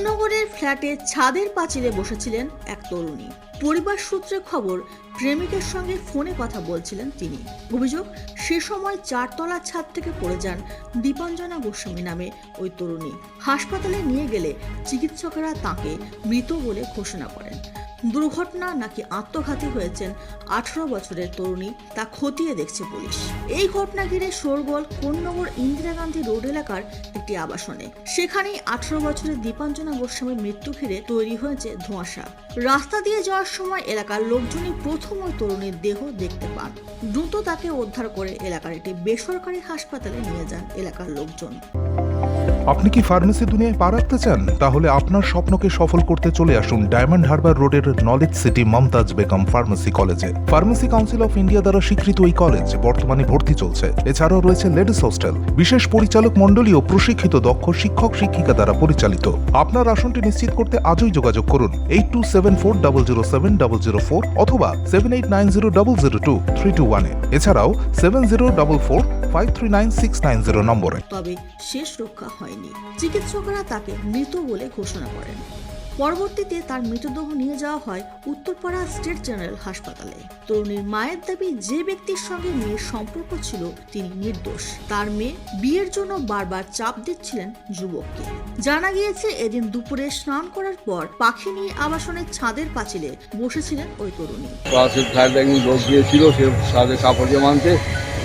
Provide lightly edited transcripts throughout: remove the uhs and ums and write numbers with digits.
কোন্নগরের ফ্ল্যাটে ছাদের পাঁচিলে বসেছিলেন এক তরুণী। পরিবার সূত্রে খবর, প্রেমিকের সঙ্গে ফোনে কথা বলছিলেন তিনি। অভিযোগ, সে সময় 4 তলার ছাদ থেকে পড়ে যান দীপাঞ্জনা গোস্বামী নামে ওই তরুণী। হাসপাতালে নিয়ে গেলে চিকিৎসকেরা তাকে মৃত বলে ঘোষণা করেন। দুর্ঘটনা নাকি আত্মঘাতী হয়েছেন 18 বছরের তরুণী, তা খতিয়ে দেখছে পুলিশ। এই ঘটনা ঘিরে শোরগোল কোন্নগর ইন্দিরা গান্ধী রোড এলাকার একটি আবাসনে। সেখানেই 18 বছরের দীপাঞ্জনা গোস্বামীর মৃত্যু ঘিরে তৈরি হয়েছে ধোঁয়াশা। রাস্তা দিয়ে যাওয়ার সময় এলাকার লোকজনই প্রথম ওই তরুণীর দেহ দেখতে পান। দ্রুত তাকে উদ্ধার করে এলাকার একটি বেসরকারি হাসপাতালে নিয়ে যান এলাকার লোকজন। আপনি কি ফার্মেসি দুনিয়ায় পা রাখতে চান? তাহলে আপনার স্বপ্নকে সফল করতে চলে আসুন ডায়মন্ড হারবার রোডের নলেজ সিটি মমতাজ বেগম ফার্মেসি কলেজে। ফার্মেসি কাউন্সিল অফ ইন্ডিয়া দ্বারা স্বীকৃত এই কলেজ বর্তমানে ভর্তি চলছে। এছাড়াও রয়েছে লেডিস হোস্টেল, বিশেষ পরিচালক মণ্ডলী ও প্রশিক্ষিত দক্ষ শিক্ষক শিক্ষিকা দ্বারা পরিচালিত। আপনার আসনটি নিশ্চিত করতে আজই যোগাযোগ করুন 8274007004 অথবা 7890002321 এছাড়াও 7044539690 নম্বরে। তবে শেষ রক্ষা হয়নি। চিকিৎসকরা তাকে মৃত বলে ঘোষণা করেন। পরবর্তীতে তার মৃতদেহ নিয়ে যাওয়া হয় উত্তরপাড়া স্টেট জেনারেল হাসপাতালে। তরুণীর মায়ের দাবি, যে ব্যক্তির সঙ্গে মেয়ের সম্পর্ক ছিল তিনি নির্দোষ। তার মেয়ে বিয়ের জন্য বারবার চাপ দিচ্ছিলেন যুবককে। জানা গিয়েছে, এদিন দুপুরে স্নান করার পর পাখি নিয়ে আবাসনের ছাদের পাঁচিলে বসেছিলেন ওই তরুণী। লোক গিয়েছিল সে সাথে কাপড় জমানতে,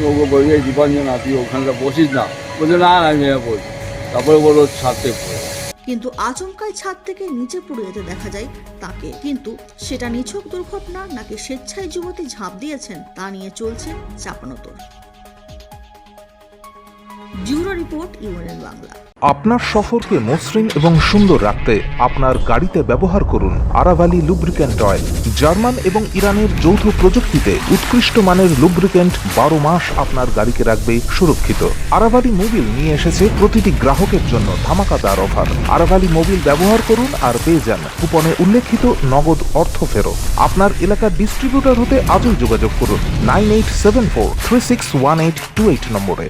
ওকে বলছে দীপাঞ্জনা তুই ওখানটা বসিস না, বলছে না আমি বলছি, তারপরে বললো ছাদতে পড়ে। কিন্তু আচমকায় ছাদ থেকে নিচে পড়ে যেতে দেখা যায় তাকে। কিন্তু সেটা নিছক দুর্ঘটনা নাকি স্বেচ্ছায় যুবতী ঝাঁপ দিয়েছেন, তা নিয়ে চলছে চাপানোতর। Bureau report, UNN Bangla. আপনার সফরকে মসৃণ এবং সুন্দর রাখতে আপনার গাড়িতে ব্যবহার করুন আরাভালি লুব্রিক্যান্ট অয়েল। জার্মান এবং ইরানের যৌথ প্রযুক্তিতে উৎকৃষ্ট মানের লুব্রিক্যান্ট 12 মাস আপনার গাড়িকে রাখবে সুরক্ষিত। আরাভালি মোবিল নিয়ে এসেছে প্রতিটি গ্রাহকের জন্য ধামাকাদার অফার। আরাভালি মোবিল ব্যবহার করুন আর পেয়ে যান কুপনে উল্লেখিত নগদ অর্থ ফেরত। আপনার এলাকার ডিস্ট্রিবিউটর হতে আজই যোগাযোগ করুন 9874361828 নম্বরে।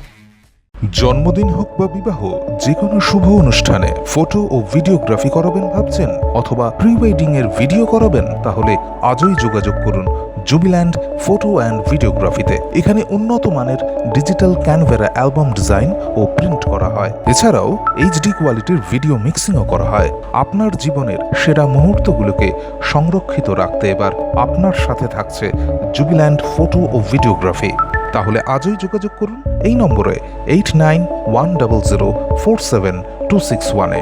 জন্মদিন হোক বা বিবাহ, যে কোনো শুভ অনুষ্ঠানে ফটো ও ভিডিওগ্রাফি করাবেন ভাবছেন, অথবা প্রি ওয়েডিং এর ভিডিও করাবেন, তাহলে আজই যোগাযোগ করুন জুবিল্যান্ড ফটো অ্যান্ড ভিডিওগ্রাফিতে। এখানে উন্নত মানের ডিজিটাল ক্যানভেরা অ্যালবাম ডিজাইন ও প্রিন্ট করা হয়। এছাড়াও এইচডি কোয়ালিটির ভিডিও মিক্সিংও করা হয়। আপনার জীবনের সেরা মুহূর্তগুলোকে সংরক্ষিত রাখতে এবার আপনার সাথে থাকছে জুবিল্যান্ড ফটো ও ভিডিওগ্রাফি। তাহলে আজই যোগাযোগ করুন এই নম্বরে 8910047261-এ।